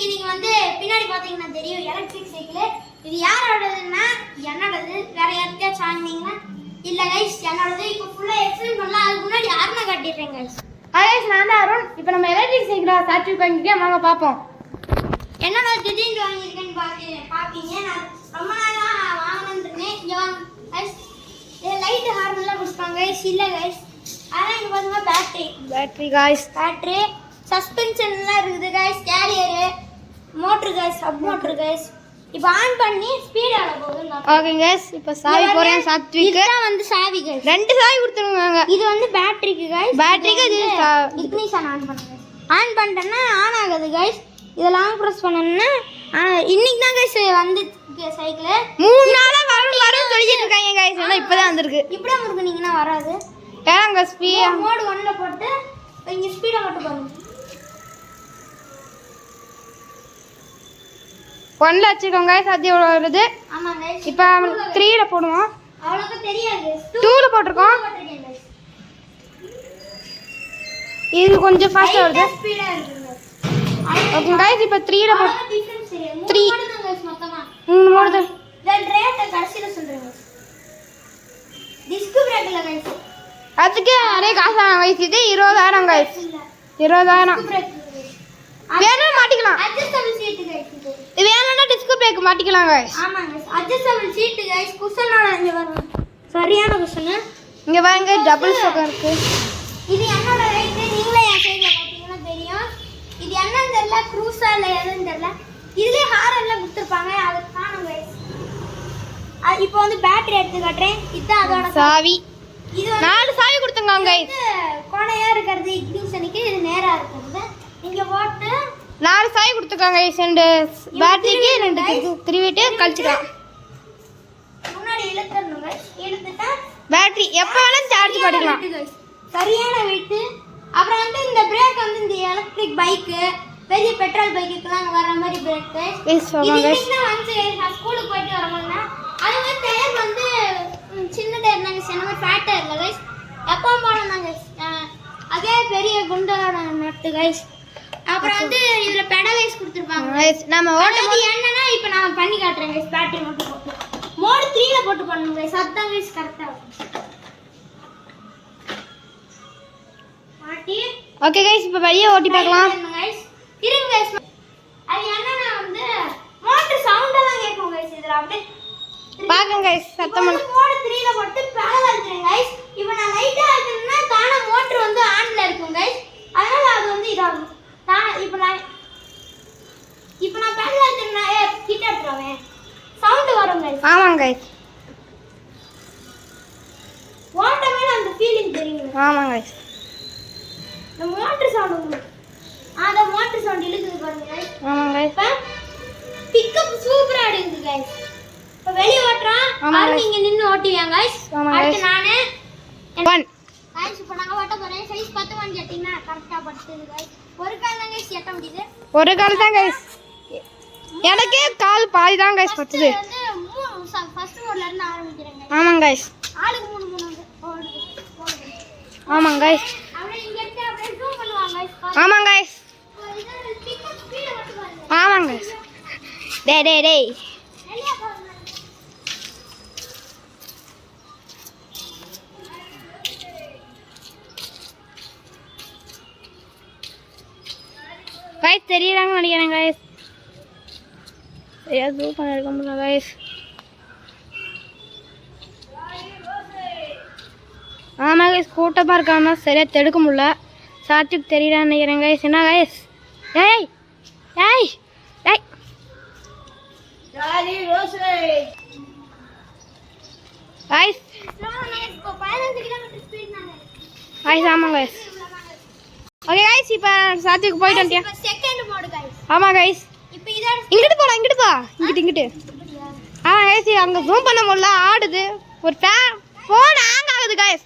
இன்னைக்கு வந்து பின்னாடி பாத்தீங்கன்னா தெரியும் எலக்ட்ரிக் சைக்கிள். இது யாரோடதுன்னா என்னோடது. வேற யாருக்காச்சும் வாங்குனீங்கன்னா இல்ல கைஸ் என்னோடது. இப்போ ஃபுல்லா எக்ஸ்பிளைன் பண்ணலாம். அதுக்கு முன்னாடி யாருன்னா காட்டிடுறேன் கைஸ். கைஸ் நான் தான் அருண். இப்போ நம்ம எலக்ட்ரிக் சைக்கிளை சாட்சி வாங்கிட்டே வாங்க பார்ப்போம். என்னோட திடீர்னு வாங்கியிருக்கேன்னு பாப்பீங்க. நான் ரொம்ப நாளா வாங்கணும்னு இருந்தேன். இங்க வாங்க கைஸ். இது லைட் ஹார்ன் எல்லாம் கொடுப்பாங்க கைஸ். இல்ல கைஸ் அதான் இங்க பாருங்க பேட்டரி கைஸ். பேட்டரி சஸ்பென்ஷன் எல்லாம் இருக்குது guys. Carrier motor guys. Sub motor guys. இப்போ ஆன் பண்ணி ஸ்பீட் ஆக போகுது. ஓகே கைஸ் இப்போ சாவி போறேன். சாத்விக் இதுதான் வந்து சாவி கைஸ். ரெண்டு சாவி கொடுத்துருவாங்க. இது வந்து பேட்டரிக்கு கைஸ். பேட்டரிக்கு இது இக்னிஷன் ஆன் பண்ணுங்க. ஆன் பண்ணிட்டேன்னா ஆன் ஆகுது கைஸ். இத லாங் பிரஸ் பண்ணனும்னா இன்னைக்கு தான் கைஸ் வந்து சைக்கிள் 3 நாளா வரும் சொல்லிட்டு இருக்காங்க கைஸ். ஆனா இப்போதான் வந்திருக்கு. இப்படியே முறுக்குனீங்கன்னா வராது. ஏங்க ஸ்பீட் மோட் 1ல போட்டு இங்க ஸ்பீட மட்டும் பாருங்க. 1ல வச்சிருக்கோம் கைஸ். அது எவ்வளவு வருது? ஆமா கைஸ். இப்போ 3ல போடுவோம். அவ்வளவுக்கு தெரியாது. 2ல போட்டுறோம். இது கொஞ்சம் ஃபாஸ்டா வருது. ஸ்பீடா இருக்கு. ஓகே கைஸ் இப்போ 3ல போட்டு டிஃபரன்ஸ் தெரியும். 3 கைஸ் மொத்தமா 3 போடுது. தென் ரேட் கடைசில சொல்றேன். டிஸ்க் பிரேக்ல கைஸ். அதுக்கு நிறைய காசு கைஸ். இது 20000 கைஸ். 20000 வேணா மாட்டிக்கலாம். Adjustable seat guys. இது வேணா டிஸ்க் பிரேக் மாட்டிக்கலாம் கைஸ். ஆமா கைஸ் அட்ஜஸ்டபிள் சீட் கைஸ். குஷனோட இங்க பாருங்க. சரியான குஷன். இங்க பாருங்க டபுள் சொகம் இருக்கு. இது என்னோட ரைட். நீங்களே என் சைடுல பாத்தீங்கன்னா தெரியும். இது என்னன்னு தெரியல. க்ரூஸா இல்ல எதுன்னு தெரியல. இதுலயே ஹார் எல்லாம் கொடுத்திருப்பாங்க. அது காணும் கைஸ். இப்போ வந்து பேட்டரி எடுத்து காட்டுறேன். இதுதான் அதோட சாவி. இது 4 சாவி கொடுத்துங்க கைஸ். கோணையா இருக்கிறது இக்னிஷனுக்கு. இது நேரா இருக்குது. இங்க போட்டு 4 சாவி கொடுத்துருக்காங்க கைஸ். ரெண்டு பேட்டரிக்கு ரெண்டு திருவிட்டு கழிச்சுக்கலாம். முன்னாடி இழுத்துறணும் கைஸ். இழுத்துட்டா பேட்டரி எப்ப வேணாலும் சார்ஜ் பண்ணிக்கலாம். சரியான வெயிட். அப்புறம் வந்து இந்த பிரேக் வந்து இந்த எலக்ட்ரிக் பைக் பெரிய பெட்ரோல் பைக்குக்குலாம் வர மாதிரி பிரேக் கைஸ். இது இன்னைக்கு வந்து நான் ஸ்கூலுக்கு போயிட்டு வரணும்னா அது வந்து டயர் வந்து சின்ன டயர் நாங்க சொன்ன மாதிரி ஃபேட் டயர் இல்ல கைஸ். எப்போ போனோம் கைஸ். அதே பெரிய குண்டோட நட்டு கைஸ். அப்புறம் வந்து இதுல பெடலைஸ் கொடுத்திருப்பாங்க கைஸ். நாம ஓட்டது என்னன்னா இப்போ நான் பண்ணி காட்டுறேன் கைஸ். பேட்டரி மட்டும் போட்டு மோட் 3ல போட்டு பண்ணனும் கைஸ். அதான் கைஸ் கரெக்ட்டா மாட்டி. ஓகே கைஸ் இப்போ வெளிய ஓட்டி பார்க்கலாம். கைஸ் இருங்க கைஸ். அது என்னன்னா வந்து மோட்டர் சவுண்ட் எல்லாம் கேட்கும் கைஸ். இதுல அப்படியே பாருங்க கைஸ் சத்தம் மோட் 3ல போட்டு பேடல் அழுத்துறேன் கைஸ். இப்போ நான் லைட்டா அழுத்துனா தான மோட்டர் வந்து ஆன்ல இருக்கும் கைஸ். அதனால அது வந்து இதாகும். இப்போ நான் பேடல் அழுத்துனா கிட்ட எடுத்துறேன். சவுண்ட் வரும் கைஸ். ஆமாங்க கைஸ். ஓட்டமே அந்த ஃபீலிங் தெரியும். ஆமாங்க கைஸ். இந்த மோட்டர் சவுண்ட் அந்த மோட்டர் சவுண்ட் இழுக்குது பாருங்க கைஸ். ஆமாங்க கைஸ். இப்போ பிக்கப் சூப்பரா அடிக்குது கைஸ். இப்போ வெளிய ஓட்றோம். அது நீங்க நின்னு ஓட்டுவீங்க கைஸ். அடுத்து நானே 1 கைஸ் இப்போ நாங்க ஓட்ட போறேன். சைஸ் 10 வாங்கி கேட்டினா கரெக்ட்டா படுத்துது கைஸ். ஒரு கால் தான் கைஸ் ஏத்த முடியுது. ஒரு கால் தான் கைஸ். எனக்கு கால் பாதி தான் கைஸ் பத்துது. வந்து ஃபர்ஸ்ட் மோட்ல இருந்து ஆரம்பிக்கிறேன் கைஸ். ஆமாங்க கைஸ். ஆளுக்கு 3 வந்து ஓடுது. ஆமாங்க கைஸ். அப்படியே இங்க இருந்து அப்படியே ஜூம் பண்ணுவாங்க கைஸ். ஆமாங்க கைஸ். இது பிக்கப் ஸ்பீட் மட்டும் பாருங்க. ஆமாங்க கைஸ். டேய் வெளிய போங்க. கைஸ் தெரியறாங்க நினைக்கிறேன் கைஸ். சரியா ஜூம் பண்ண எடுக்க முடியல கைஸ். ஆமாம் கைஸ் கூட்டமாக இருக்காம சரியாக தெடுக்க முடியல. சாத்துக்கு தெரியறான்னு நினைக்கிறேன் கைஸ். என்ன கைஸ்? ஏய் ஏய் ஏய் கைஸ். இப்போ 15 கிலோமீட்டர் ஸ்பீட் நானே. கைஸ் ஆமாம் கைஸ். ஓகே கைஸ் இப்போ சாத்துக்கு போயிட்டு வந்துட்டியா? இப்போ செகண்ட் மோட் கைஸ். ஆமாம் கைஸ். இப்போ இதோட இங்கிட்டு போலாம். இங்கிட்டு போ. இங்கிட்டு ஆமாம் கைஸ். அங்கே ஜூம் பண்ண முடியல. ஆடுது. ஒரு ஃபோன் ஹேங் ஆகுது கைஸ்.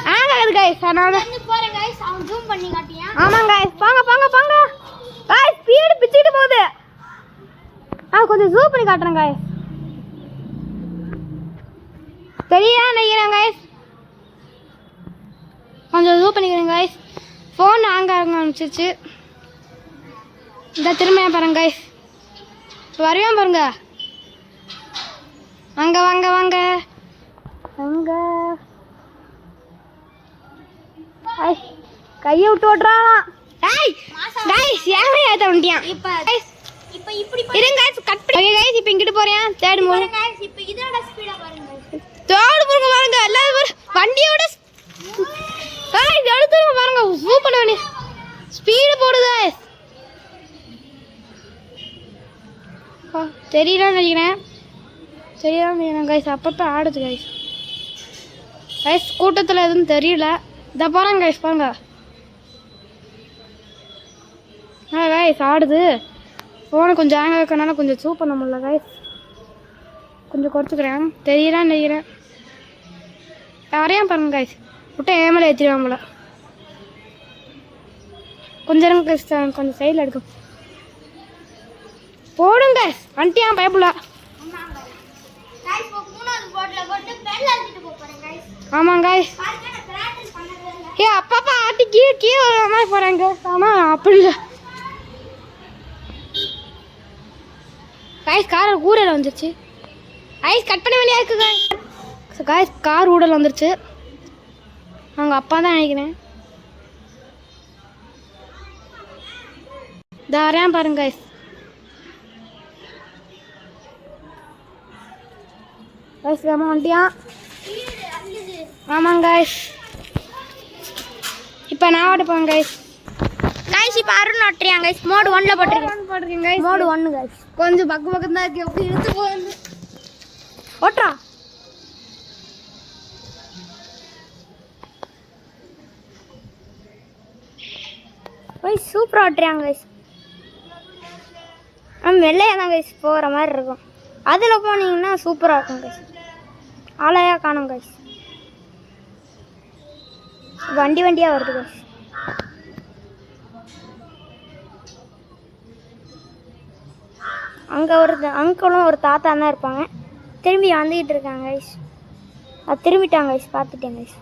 ஹேங் ஆகுது கைஸ். அதனால போறேன் கைஸ். அவன் ஜூம் பண்ணி காட்டியா? ஆமாங்க கைஸ். பாங்க பாங்க பாங்க கைஸ். ஸ்பீடு பிச்சிட்டு போகுது. கொஞ்சம் ஜூம் பண்ணி காட்டுறேன் கைஸ். தெரியா நினைக்கிறேன் கைஸ். கொஞ்சம் ஜூம் பண்ணிக்கிறேன் கைஸ். ஃபோன் ஹேங் ஆக ஆரம்பிச்சிச்சு. இந்த திரும்பியா பாருங்க கைஸ், வரையும் பாருங்க. வாங்க வாங்க வாங்க வாங்க. கையை விட்டு ஓட்டுறான். ஏத்த வண்டியான். இப்போ இப்படி இருங்க கட் பண்ணி. ஓகே கைஸ், இப்போ இங்கிட்டு போறேன். Third mode. गाइस இப்போ இதோட ஸ்பீடா பாருங்க. தேர்ட் பாருங்க பாருங்க. எல்லாரும் வண்டியோட கைஸ் எடுத்துங்க பாருங்க. சூப்பர் வண்டி. ஸ்பீடு போடுது கைஸ். தெரியலன்னு நினைக்கிறேன் கைஸ். அப்பப்போ ஆடுது கைஸ். கைஸ் கூட்டத்தில் எதுவும் தெரியல. இதை பாருங்க கைஸ், பாருங்க. கைஸ் ஆடுது. ஃபோனை கொஞ்சம் ஹேங் ஆகிறதுனால கொஞ்சம் சூப் பண்ண முடியல கைஸ். கொஞ்சம் குறைச்சிக்கிறேன். தெரியலான்னு நினைக்கிறேன். யாரையும் பாருங்க கைஸ், விட்டு ஏமலை ஏற்றிடுவாங்க போல. கொஞ்சம் இருங்க கைஸ், கொஞ்சம் சைடில் எடுக்கும். போடுங்க கைஸ், வண்டியா பயப்படல. गाइस இப்போ மூணாவது போட்ல போட்டு பெல் அடிச்சிட்டு போறேன் गाइस. ஆமாங்க கைஸ். பாருங்க நான் பிராக்டீஸ் பண்ணவே இல்ல. ஏ அப்பப்பா ஆட்டி கீழே வர மாதிரி போகிறாங்க. ஆனால் அப்படி இல்லை கைஸ். கார் ஊரில் வந்துருச்சு. ஐஸ் கட் பண்ண வேலையாக இருக்குது கைஸ். கார் ஊடல் வந்துருச்சு. அவங்க அப்பா தான் நினைக்கிறேன். தாரையான் பாருங்க கைஸ். கைஸ் வேமா வண்டியா. ஆமாங்க கைஸ். இப்போ நான் ஓட்ட போவேன் கைஸ். गाइस இப்போ அருண் ஓட்றியாங்க गाइस. மோட் 1ல போட்டிருக்கேன் கைஸ். Mode 1 guys. கொஞ்சம் பக்கம் தான் இருக்கு. எப்படி இழுத்து போகுது. ஓட்டுறா. गाइस சூப்பரா ஓட்றியாங்க गाइस. வெள்ளையா தான் गाइस போற மாதிரி இருக்கும். அதுல போனீங்கன்னா சூப்பரா இருக்கும் गाइस. ஆளையா காணோம் गाइस. வண்டியா வருது गाइस. அங்கே ஒரு அங்கிளும் ஒரு தாத்தா தான் இருப்பாங்க. திரும்பி வந்துக்கிட்டு இருக்காங்க கைஸ். அது திரும்பிட்டாங்க கைஸ். பார்த்துட்டேன் கைஸ்.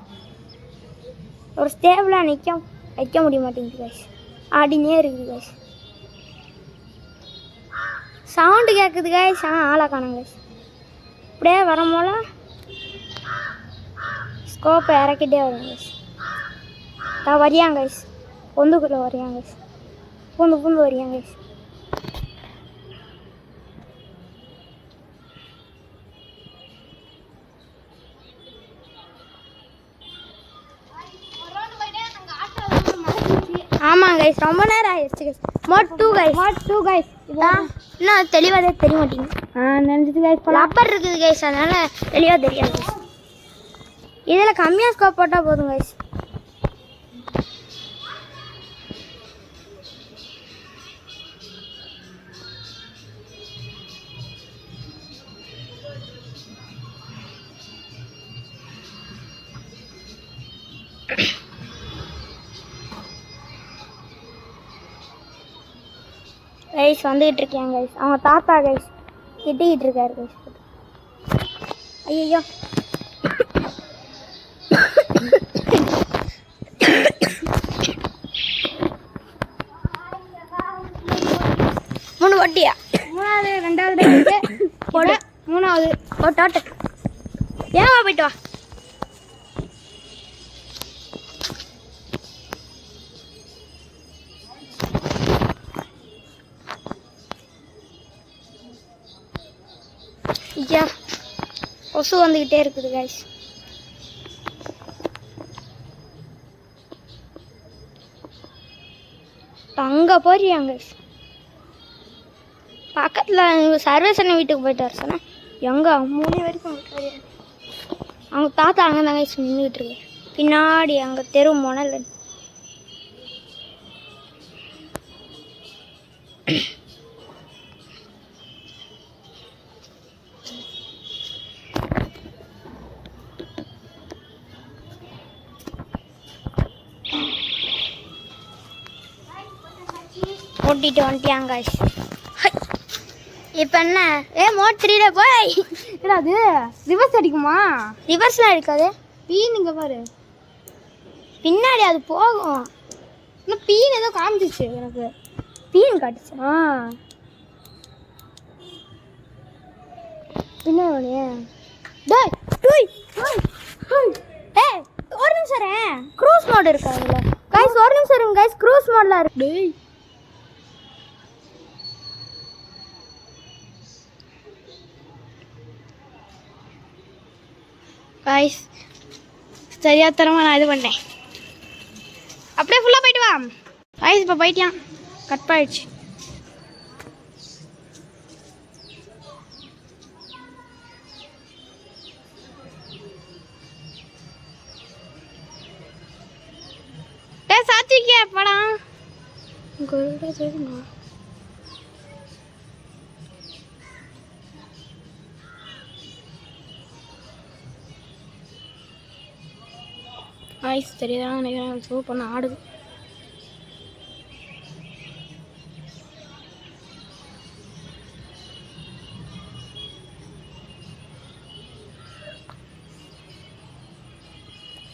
ஒரு ஸ்டேபிளாக வைக்க முடிய மாட்டேங்குது கைஸ். ஆடினே இருக்குது கைஸ். சவுண்டு கேட்குது கைஸ். ஆனால் ஆளை காணும் கைஸ். இப்படியே வரும்போல ஸ்கோப்பை இறக்கிட்டே வரும் கைஸ். வரியாங்க கைஸ். பொந்துக்குள்ளே வரியாங்க கைஸ். பூந்து வரியாங்க கைஸ். ஆமாம் கைஸ், ரொம்ப நேரம் ஆயிடுச்சு கைஸ். Mode 2 guys. இன்னும் தெளிவாக தெரிய மாட்டேங்குது. நினச்சிட்டு கைஸ் லப்பர் இருக்குது கைஸ், அதனால் தெளிவாக தெரியாது கைஸ். இதில் கம்மியாக ஸ்கோப் போட்டால் போதும் கைஸ். கைஸ் வந்துகிட்டு இருக்காங்க கைஸ். அவங்க தாத்தா கைஸ் திட்டிக்கிட்டு இருக்காரு கைஸ். ஐயோ மூணு வட்டியா? மூணாவது ரெண்டாவது போட மூணாவது போட்டாட்டு ஏமா போயிட்டு வா. ஐயா கொசு வந்துக்கிட்டே இருக்குது கைஸ். அங்கே போறியாங்க கைஸ். பக்கத்தில் சர்வேசனை வீட்டுக்கு போயிட்டு வர சொன்னேன். எங்கே 3 வரைக்கும் அவங்க தாத்தா அங்கே தாங்க கைஸ் நின்றுக்கிட்டு இருக்கு. பின்னாடி அங்கே தெரு மணல். ஓட்டிட்டு வந்துட்டியாங்க கைஸ். இப்போ என்ன மோட் 3ல போய் அது ரிவர்ஸ் அடிக்குமா? ரிவர்ஸ்லாம் அடிக்காது. பீன் இங்கே பாரு, பின்னாடி அது போகும். இன்னும் பீன் ஏதோ காமிச்சிச்சு எனக்கு. பீன் காட்டுச்சா என்ன டேய் டேய் ஏய் ஒரு நிமிஷம் இரு க்ரூஸ் மோட் இருக்கு அதுல गाइस ஒரு நிமிஷம் இருங்க गाइस க்ரூஸ் மோட்ல இருக்கு டேய் गाइस சரியா தரமா நான் இது பண்ணேன் அப்படியே ஃபுல்லா போய்ட்டு வா गाइस இப்ப போய்ட்டியான் கட் ஆயிடுச்சு साथी क्या पड़ा गरुड़ा देखना ஐஸ் தெரியுதா நினைக்கிறேன் ஷோ பண்ண ஆடுது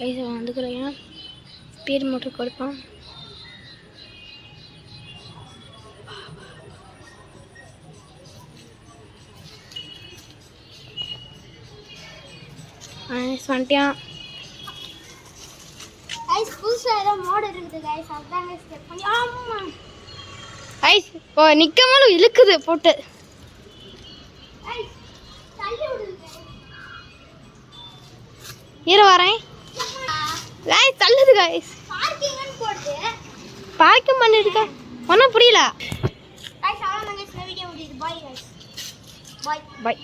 ஐஸ் வந்துக்கிறேன் ஸ்பீட் மோட்டர் கொடுப்பான் வந்துட்டியான் ஐஸ் புதுசா ஏதோ மோட் இருக்குது गाइस அதான் ஸ்டெப் பண்ணி ஆமா ஐஸ் ஓ நிக்கமல இழுக்குது போட்டு ஐஸ் தள்ளி விடுங்க இரு வரேன் गाइस தள்ளுது गाइस பார்க்கிங்னு போடுது பார்க்கிங் பண்ணிருக்க ஒன்னும் புரியல गाइस அவ்வளவுதான் गाइस இந்த வீடியோ முடியுது பை गाइस பை பை